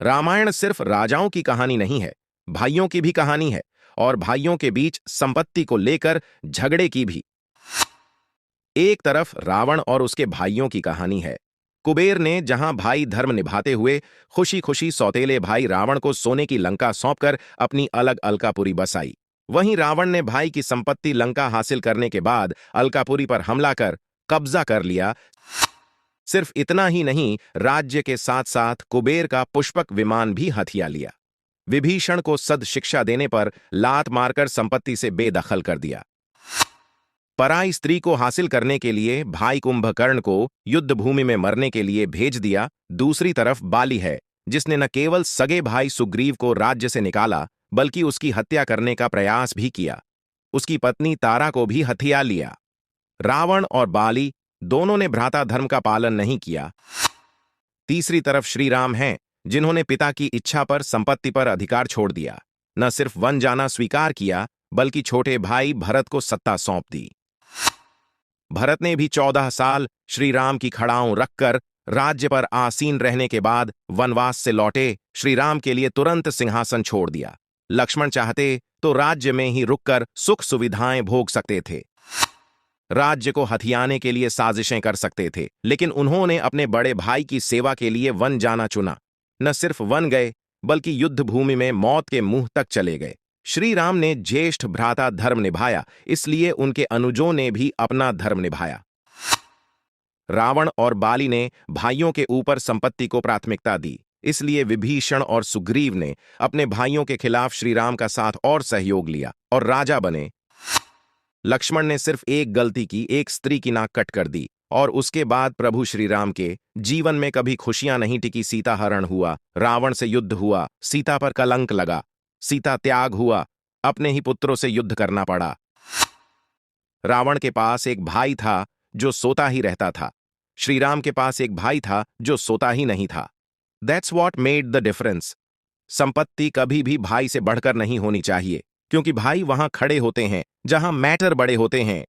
रामायण सिर्फ राजाओं की कहानी नहीं है, भाइयों की भी कहानी है, और भाइयों के बीच संपत्ति को लेकर झगड़े की भी। एक तरफ रावण और उसके भाइयों की कहानी है। कुबेर ने जहां भाई धर्म निभाते हुए खुशी खुशी सौतेले भाई रावण को सोने की लंका सौंपकर अपनी अलग अलकापुरी बसाई, वहीं रावण ने भाई की संपत्ति लंका हासिल करने के बाद अलकापुरी पर हमला कर कब्जा कर लिया। सिर्फ इतना ही नहीं, राज्य के साथ साथ कुबेर का पुष्पक विमान भी हथिया लिया। विभीषण को सद शिक्षा देने पर लात मारकर संपत्ति से बेदखल कर दिया। पराई स्त्री को हासिल करने के लिए भाई कुंभकर्ण को युद्ध भूमि में मरने के लिए भेज दिया। दूसरी तरफ बाली है, जिसने न केवल सगे भाई सुग्रीव को राज्य से निकाला, बल्कि उसकी हत्या करने का प्रयास भी किया। उसकी पत्नी तारा को भी हथिया लिया। रावण और बाली दोनों ने भ्राता धर्म का पालन नहीं किया। तीसरी तरफ श्री राम हैं, जिन्होंने पिता की इच्छा पर संपत्ति पर अधिकार छोड़ दिया। न सिर्फ वन जाना स्वीकार किया, बल्कि छोटे भाई भरत को सत्ता सौंप दी। भरत ने भी 14 साल श्री राम की खड़ाऊं रखकर राज्य पर आसीन रहने के बाद वनवास से लौटे श्री राम के लिए तुरंत सिंहासन छोड़ दिया। लक्ष्मण चाहते तो राज्य में ही रुककर सुख सुविधाएं भोग सकते थे, राज्य को हथियाने के लिए साजिशें कर सकते थे, लेकिन उन्होंने अपने बड़े भाई की सेवा के लिए वन जाना चुना। न सिर्फ वन गए, बल्कि युद्ध भूमि में मौत के मुंह तक चले गए। श्री राम ने ज्येष्ठ भ्राता धर्म निभाया, इसलिए उनके अनुजों ने भी अपना धर्म निभाया। रावण और बाली ने भाइयों के ऊपर संपत्ति को प्राथमिकता दी, इसलिए विभीषण और सुग्रीव ने अपने भाइयों के खिलाफ श्री राम का साथ और सहयोग लिया और राजा बने। लक्ष्मण ने सिर्फ एक गलती की, एक स्त्री की नाक कट कर दी, और उसके बाद प्रभु श्री राम के जीवन में कभी खुशियां नहीं टिकी। सीता हरण हुआ, रावण से युद्ध हुआ, सीता पर कलंक लगा, सीता त्याग हुआ, अपने ही पुत्रों से युद्ध करना पड़ा। रावण के पास एक भाई था जो सोता ही रहता था, श्री राम के पास एक भाई था जो सोता ही नहीं था। That's what made the difference. संपत्ति कभी भी भाई से बढ़कर नहीं होनी चाहिए, क्योंकि भाई वहां खड़े होते हैं जहां मैटर बड़े होते हैं।